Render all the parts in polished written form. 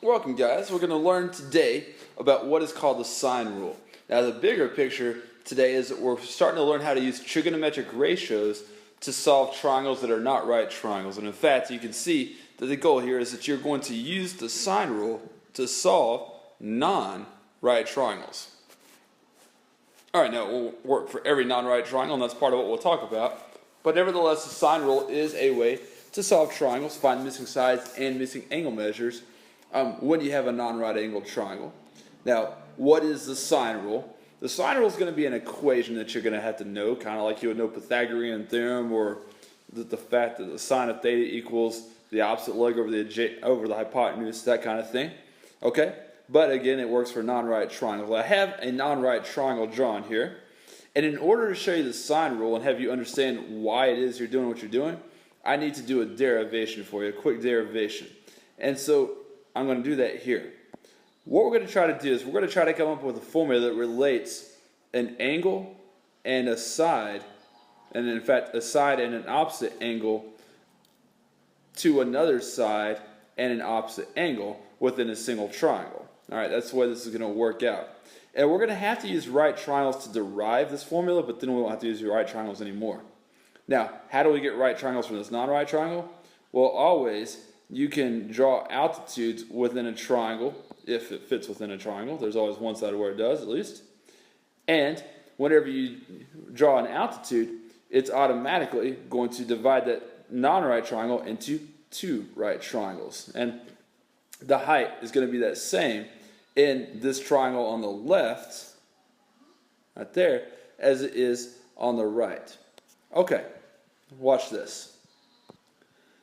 Welcome guys, we're going to learn today about what is called the sine rule. Now the bigger picture today is that we're starting to learn how to use trigonometric ratios to solve triangles that are not right triangles. And in fact, you can see that the goal here is that you're going to use the sine rule to solve non-right triangles. Alright, now it will work for every non-right triangle, and that's part of what we'll talk about. But nevertheless, the sine rule is a way to solve triangles, find missing sides and missing angle measures when you have a non-right angled triangle. Now, what is the sine rule? The sine rule is going to be an equation that you're going to have to know, kind of like you would know Pythagorean theorem, or the fact that the sine of theta equals the opposite leg over the hypotenuse, that kind of thing. Okay? But again, it works for non-right triangles. I have a non-right triangle drawn here, and in order to show you the sine rule and have you understand why it is you're doing what you're doing, I need to do a derivation for you, a quick derivation. And so I'm going to do that here. What we're going to try to do is we're going to try to come up with a formula that relates an angle and a side, and in fact a side and an opposite angle, to another side and an opposite angle within a single triangle. Alright, that's the way this is going to work out. And we're going to have to use right triangles to derive this formula, but then we won't have to use right triangles anymore. Now, how do we get right triangles from this non-right triangle? Well, always you can draw altitudes within a triangle, if it fits within a triangle. There's always one side where it does, at least. And whenever you draw an altitude, it's automatically going to divide that non-right triangle into two right triangles. And the height is going to be that same in this triangle on the left, right there, as it is on the right. Okay, watch this.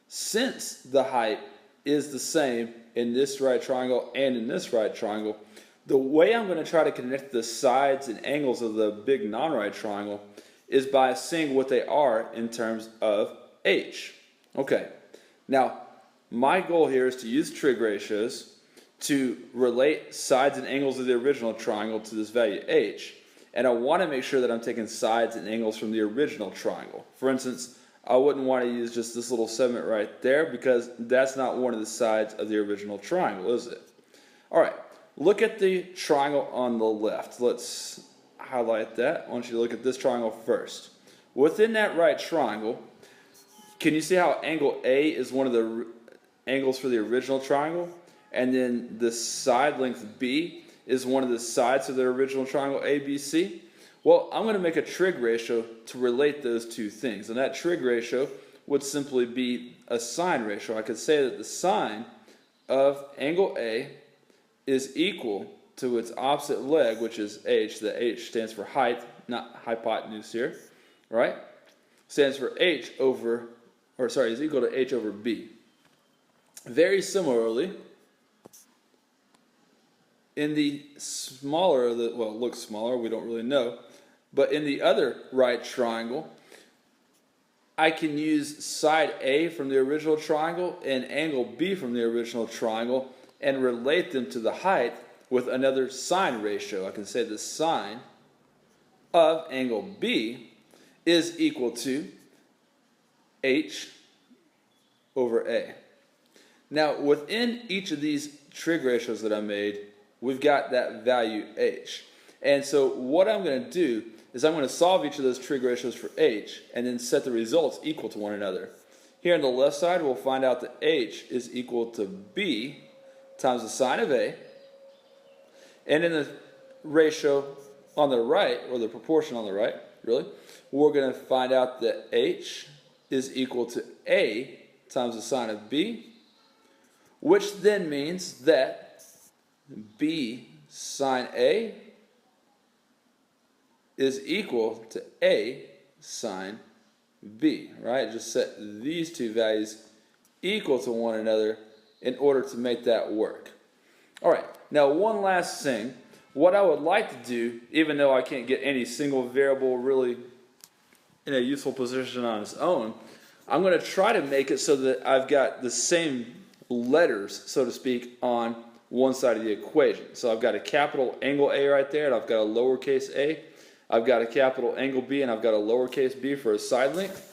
Since the height is the same in this right triangle and in this right triangle, the way I'm going to try to connect the sides and angles of the big non-right triangle is by seeing what they are in terms of h. Okay, now my goal here is to use trig ratios to relate sides and angles of the original triangle to this value h. And I want to make sure that I'm taking sides and angles from the original triangle. For instance, I wouldn't want to use just this little segment right there because that's not one of the sides of the original triangle, is it? Alright, look at the triangle on the left. Let's highlight that. I want you to look at this triangle first. Within that right triangle, can you see how angle A is one of the angles for the original triangle? And then the side length B is one of the sides of the original triangle ABC? Well, I'm going to make a trig ratio to relate those two things. And that trig ratio would simply be a sine ratio. I could say that the sine of angle A is equal to its opposite leg, which is h. The h stands for height, not hypotenuse here, right? Stands for is equal to h over b. Very similarly, in the smaller, well, it looks smaller, we don't really know, but in the other right triangle, I can use side A from the original triangle and angle B from the original triangle and relate them to the height with another sine ratio. I can say the sine of angle B is equal to h over A. Now, within each of these trig ratios that I made, we've got that value h. And so what I'm going to do is I'm going to solve each of those trig ratios for h and then set the results equal to one another. Here on the left side, we'll find out that h is equal to b times the sine of a. And in the ratio on the right, or the proportion on the right, really, we're going to find out that h is equal to a times the sine of b, which then means that b sine a is equal to a sine b, right? Just set these two values equal to one another in order to make that work. Alright, now one last thing. What I would like to do, even though I can't get any single variable really in a useful position on its own, I'm going to try to make it so that I've got the same letters, so to speak, on one side of the equation. So I've got a capital angle A right there, and I've got a lowercase a. I've got a capital angle B, and I've got a lowercase b for a side length.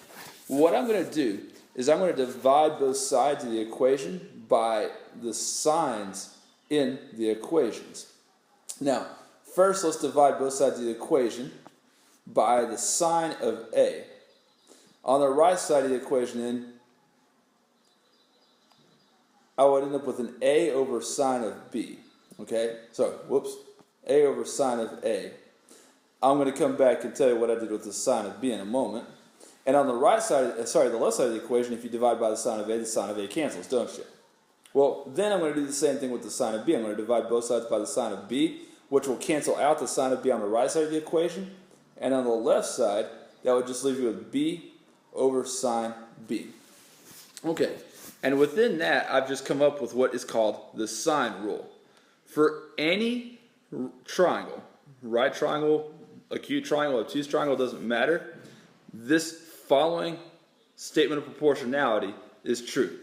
What I'm going to do is I'm going to divide both sides of the equation by the signs in the equations. Now, first let's divide both sides of the equation by the sine of A. On the right side of the equation, then, I would end up with an A over sine of B. Okay? So, A over sine of A. I'm going to come back and tell you what I did with the sine of B in a moment. And on the right side, the left side of the equation, if you divide by the sine of A cancels, don't you? Well, then I'm going to do the same thing with the sine of B. I'm going to divide both sides by the sine of B, which will cancel out the sine of B on the right side of the equation. And on the left side, that would just leave you with B over sine B. Okay, and within that, I've just come up with what is called the sine rule. For any triangle, right triangle, acute triangle, obtuse triangle, doesn't matter, this following statement of proportionality is true.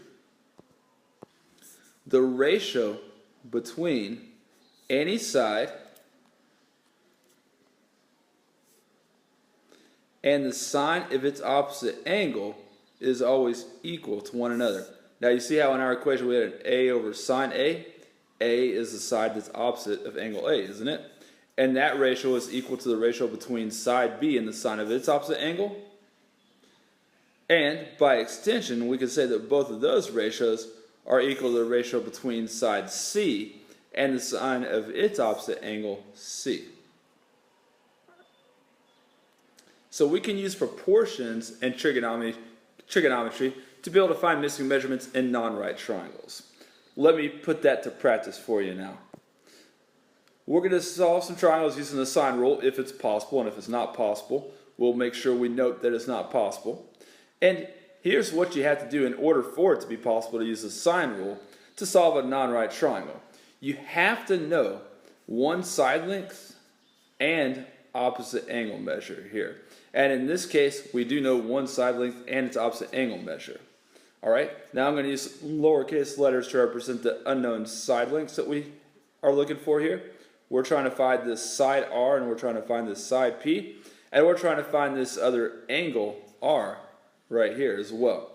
The ratio between any side and the sine of its opposite angle is always equal to one another. Now you see how in our equation we had an A over sine A? A is the side that's opposite of angle A, isn't it? And that ratio is equal to the ratio between side B and the sine of its opposite angle. And by extension, we could say that both of those ratios are equal to the ratio between side C and the sine of its opposite angle, C. So we can use proportions and trigonometry to be able to find missing measurements in non-right triangles. Let me put that to practice for you now. We're going to solve some triangles using the sine rule if it's possible, and if it's not possible, we'll make sure we note that it's not possible. And here's what you have to do in order for it to be possible to use the sine rule to solve a non-right triangle. You have to know one side length and opposite angle measure here. And in this case, we do know one side length and its opposite angle measure. Alright, now I'm going to use lowercase letters to represent the unknown side lengths that we are looking for here. We're trying to find this side R, and we're trying to find this side P, and we're trying to find this other angle R right here as well.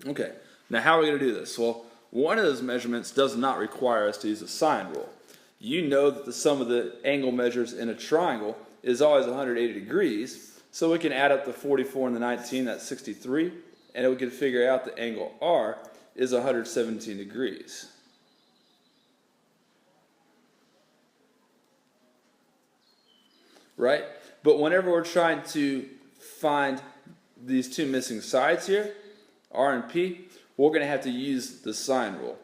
Okay, now how are we going to do this? Well, one of those measurements does not require us to use the sine rule. You know that the sum of the angle measures in a triangle is always 180 degrees, so we can add up the 44 and the 19, that's 63, and we can figure out the angle R is 117 degrees. Right? But whenever we're trying to find these two missing sides here, R and P, we're going to have to use the sine rule.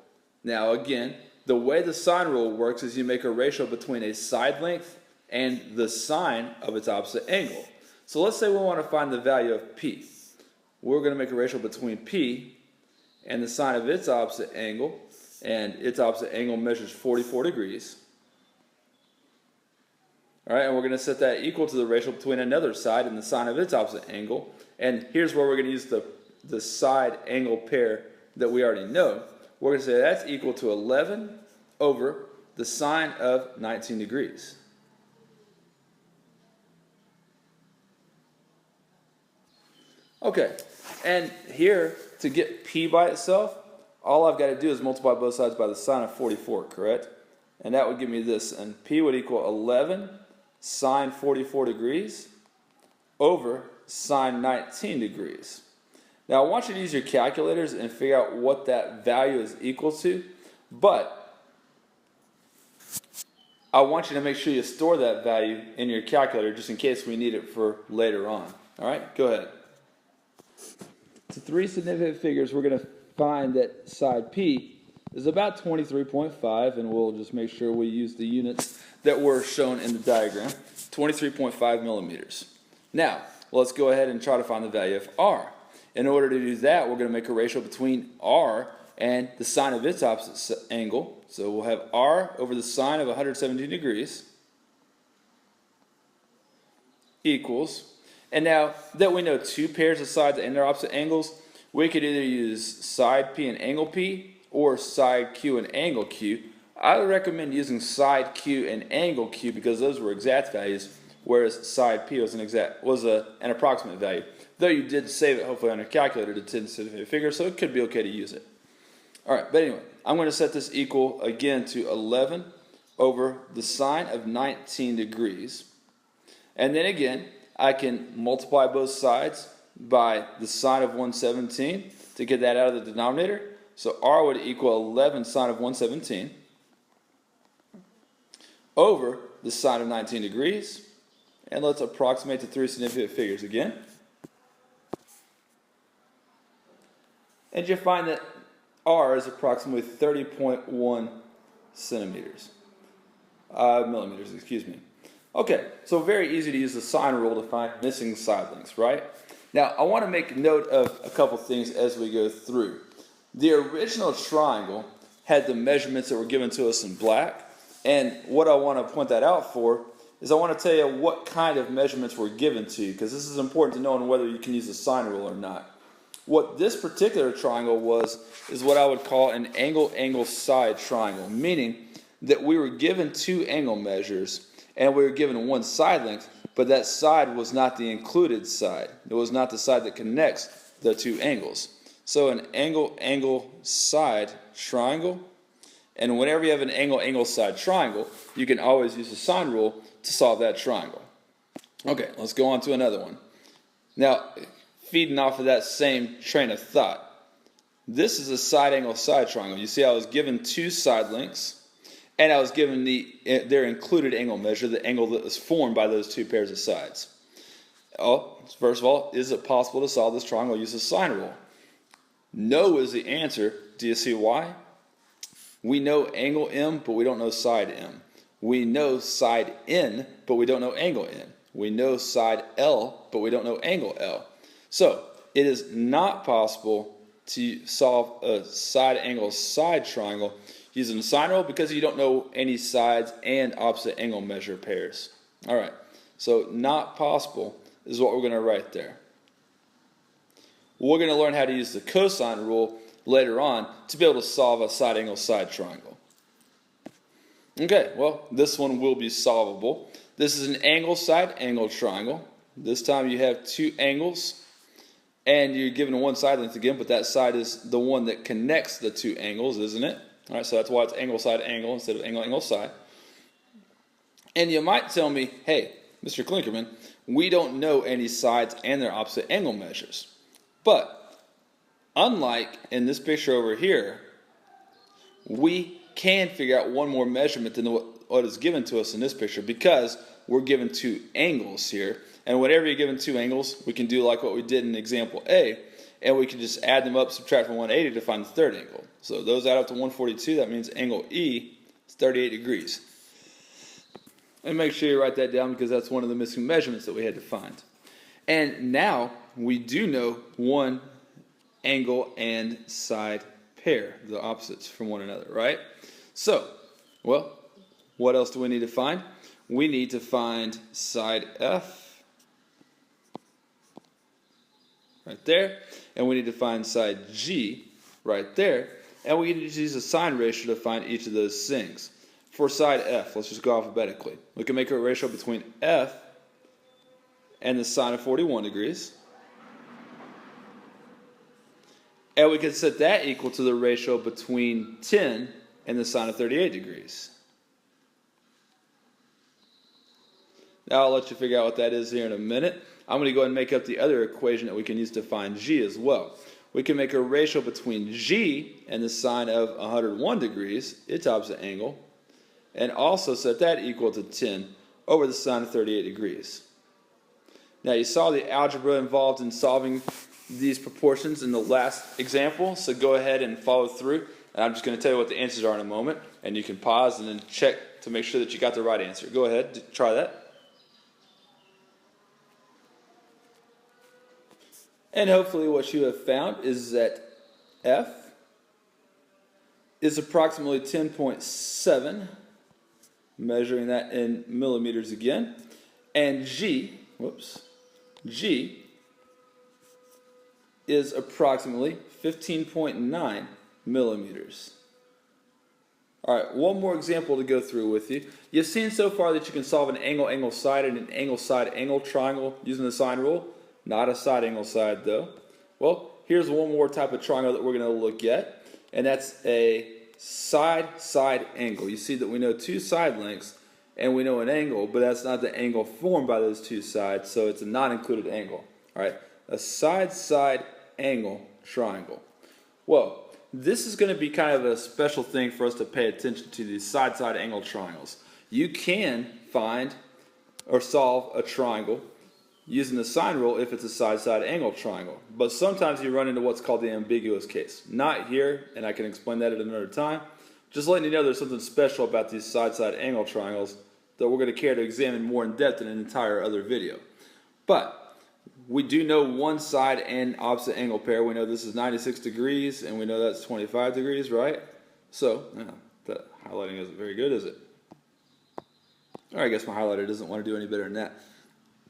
Now again, the way the sine rule works is you make a ratio between a side length and the sine of its opposite angle. So let's say we want to find the value of P. We're going to make a ratio between P and the sine of its opposite angle, and its opposite angle measures 44 degrees. Alright, and we're going to set that equal to the ratio between another side and the sine of its opposite angle. And here's where we're going to use the side angle pair that we already know. We're going to say that's equal to 11 over the sine of 19 degrees. Okay, and here, to get P by itself, all I've got to do is multiply both sides by the sine of 44, correct? And that would give me this, and P would equal 11 sine 44 degrees over sine 19 degrees. Now I want you to use your calculators and figure out what that value is equal to, but I want you to make sure you store that value in your calculator just in case we need it for later on. Alright, go ahead. To three significant figures, we're going to find that side P is about 23.5, and we'll just make sure we use the units that were shown in the diagram, 23.5 millimeters. Now, let's go ahead and try to find the value of R. In order to do that, we're going to make a ratio between R and the sine of its opposite angle. So we'll have R over the sine of 117 degrees equals, and now that we know two pairs of sides and their opposite angles, we could either use side P and angle P or side Q and angle Q. I would recommend using side Q and angle Q because those were exact values, whereas side P was an approximate value. Though you did save it hopefully on your calculator to 10 significant figures, so it could be okay to use it. All right, but anyway, I'm going to set this equal again to 11 over the sine of 19 degrees. And then again, I can multiply both sides by the sine of 117 to get that out of the denominator. So r would equal 11 sine of 117 over the sine of 19 degrees. And let's approximate the three significant figures again. And you find that r is approximately 30.1 millimeters, excuse me. Okay, so very easy to use the sine rule to find missing side lengths, right? Now, I want to make note of a couple things as we go through. The original triangle had the measurements that were given to us in black, and what I want to point that out for is I want to tell you what kind of measurements were given to you, because this is important to know whether you can use the sine rule or not. What this particular triangle was is what I would call an angle-angle side triangle, meaning that we were given two angle measures and we were given one side length, but that side was not the included side. It was not the side that connects the two angles. So an angle-angle side triangle, and whenever you have an angle-angle side triangle, you can always use the sine rule to solve that triangle. Okay, let's go on to another one. Now, feeding off of that same train of thought, this is a side angle side triangle. You see I was given two side lengths, and I was given their included angle measure, the angle that was formed by those two pairs of sides. Oh, first of all, is it possible to solve this triangle using the sine rule? No is the answer. Do you see why? We know angle M, but we don't know side M. We know side N, but we don't know angle N. We know side L, but we don't know angle L. So, it is not possible to solve a side angle side triangle using the sine rule because you don't know any sides and opposite angle measure pairs. All right, so not possible is what we're going to write there. We're going to learn how to use the cosine rule later on to be able to solve a side angle side triangle. Okay, well, this one will be solvable. This is an angle side angle triangle. This time you have two angles, and you're given one side length again, but that side is the one that connects the two angles, isn't it? All right, so that's why it's angle side angle instead of angle angle side. And you might tell me, hey, Mr. Klinkerman, we don't know any sides and their opposite angle measures. But unlike in this picture over here, we can figure out one more measurement than what is given to us in this picture because we're given two angles here. And whenever you're given two angles, we can do like what we did in example A, and we can just add them up, subtract from 180 to find the third angle. So those add up to 142. That means angle E is 38 degrees. And make sure you write that down because that's one of the missing measurements that we had to find. And now we do know one angle and side pair, the opposites from one another, right? So, well, what else do we need to find? We need to find side F right there, and we need to find side G right there, and we need to use a sine ratio to find each of those things. For side F, let's just go alphabetically. We can make a ratio between F and the sine of 41 degrees, and we can set that equal to the ratio between 10 and the sine of 38 degrees. Now I'll let you figure out what that is here in a minute. I'm going to go ahead and make up the other equation that we can use to find G as well. We can make a ratio between G and the sine of 101 degrees, its opposite angle, and also set that equal to 10 over the sine of 38 degrees. Now you saw the algebra involved in solving these proportions in the last example, so go ahead and follow through. And I'm just going to tell you what the answers are in a moment, and you can pause and then check to make sure that you got the right answer. Go ahead, try that. And hopefully what you have found is that F is approximately 10.7, measuring that in millimeters again, and G is approximately 15.9 millimeters. All right, one more example to go through with you. You've seen so far that you can solve an angle-angle side and an angle-side-angle triangle using the sine rule. Not a side angle side though. Well, here's one more type of triangle that we're going to look at, and that's a side-side angle. You see that we know two side lengths, and we know an angle, but that's not the angle formed by those two sides, so it's a non-included angle. All right, a side-side angle triangle. Well, this is going to be kind of a special thing for us to pay attention to, these side-side angle triangles. You can find or solve a triangle using the sine rule if it's a side-side angle triangle. But sometimes you run into what's called the ambiguous case. Not here, and I can explain that at another time. Just letting you know there's something special about these side-side angle triangles that we're going to care to examine more in depth in an entire other video. But we do know one side and opposite angle pair. We know this is 96 degrees, and we know that's 25 degrees, right? So, that highlighting isn't very good, is it? Or I guess my highlighter doesn't want to do any better than that.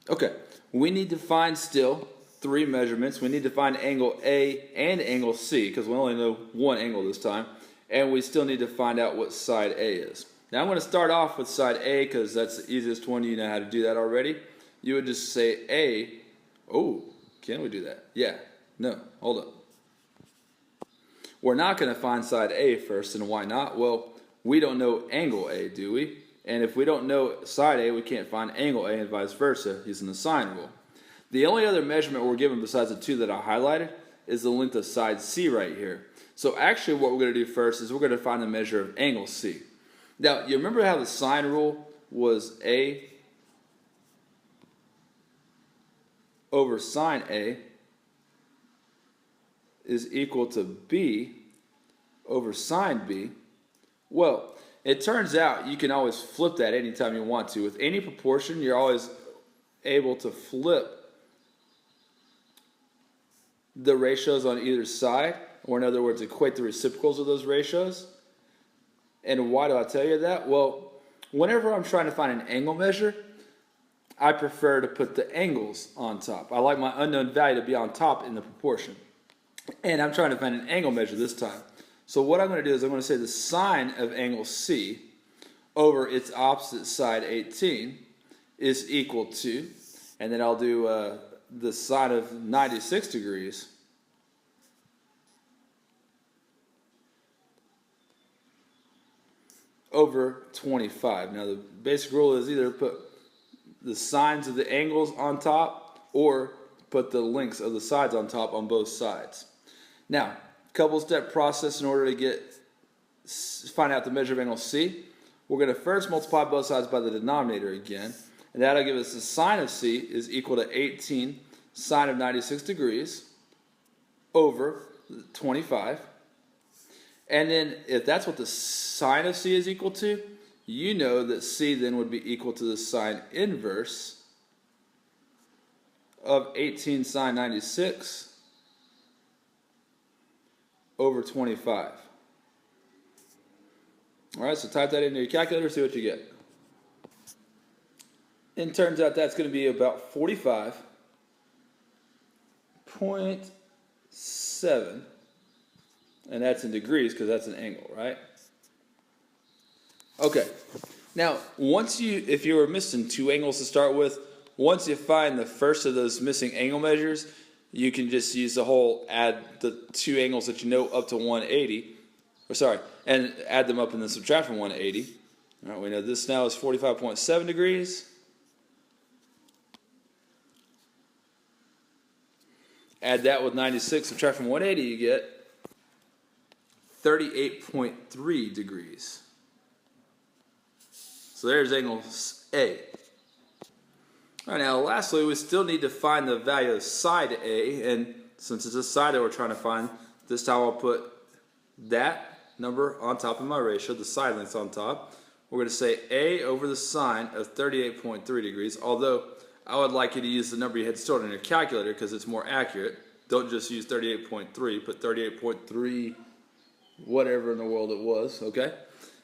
Okay, we need to find still three measurements. We need to find angle A and angle C, because we only know one angle this time. And we still need to find out what side A is. Now I'm going to start off with side A, because that's the easiest one. You know how to do that already. You would just say A. Oh, can we do that? Yeah. No, hold up. We're not going to find side A first, and why not? Well, we don't know angle A, do we? And if we don't know side A, we can't find angle A, and vice versa using the sine rule. The only other measurement we're given besides the two that I highlighted is the length of side C right here. So actually what we're going to do first is we're going to find the measure of angle C. Now, you remember how the sine rule was A over sine A is equal to B over sine B? Well, it turns out you can always flip that anytime you want to. With any proportion, you're always able to flip the ratios on either side, or in other words, equate the reciprocals of those ratios. And why do I tell you that? Well, whenever I'm trying to find an angle measure, I prefer to put the angles on top. I like my unknown value to be on top in the proportion. And I'm trying to find an angle measure this time. So what I'm going to do is I'm going to say the sine of angle C over its opposite side 18 is equal to, and then I'll do the sine of 96 degrees over 25. Now the basic rule is either put the sines of the angles on top or put the lengths of the sides on top on both sides. Now, couple step process in order to find out the measure of angle C. We're going to first multiply both sides by the denominator again, and that'll give us the sine of C is equal to 18 sine of 96 degrees over 25. And then if that's what the sine of C is equal to, you know that C then would be equal to the sine inverse of 18 sine 96 over 25. Alright, so type that into your calculator, see what you get. And it turns out that's going to be about 45.7, and that's in degrees because that's an angle, right? Okay, now if you were missing two angles to start with, once you find the first of those missing angle measures, you can just use the whole, add the two angles that you know up to 180, and add them up and then subtract from 180. All right, we know this now is 45.7 degrees. Add that with 96, subtract from 180, you get 38.3 degrees. So there's angle A. All right, now lastly, we still need to find the value of side A, and since it's a side that we're trying to find, this time I'll put that number on top of my ratio, the side lengths on top. We're going to say A over the sine of 38.3 degrees, although I would like you to use the number you had stored in your calculator because it's more accurate. Don't just use 38.3, put 38.3 whatever in the world it was, okay?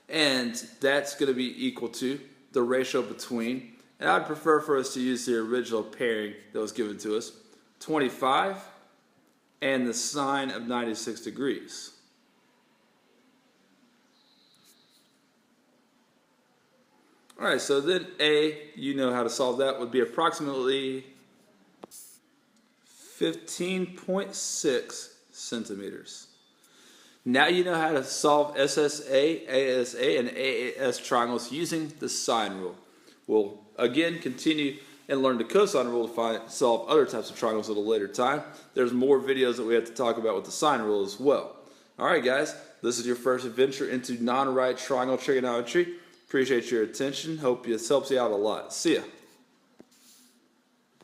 And that's going to be equal to the ratio between, and I'd prefer for us to use the original pairing that was given to us, 25 and the sine of 96 degrees. Alright, so then A, you know how to solve that, would be approximately 15.6 centimeters. Now you know how to solve SSA, ASA, and AAS triangles using the sine rule. We'll again continue and learn the cosine rule to solve other types of triangles at a later time. There's more videos that we have to talk about with the sine rule as well. Alright guys, this is your first adventure into non-right triangle trigonometry. Appreciate your attention. Hope this helps you out a lot. See ya.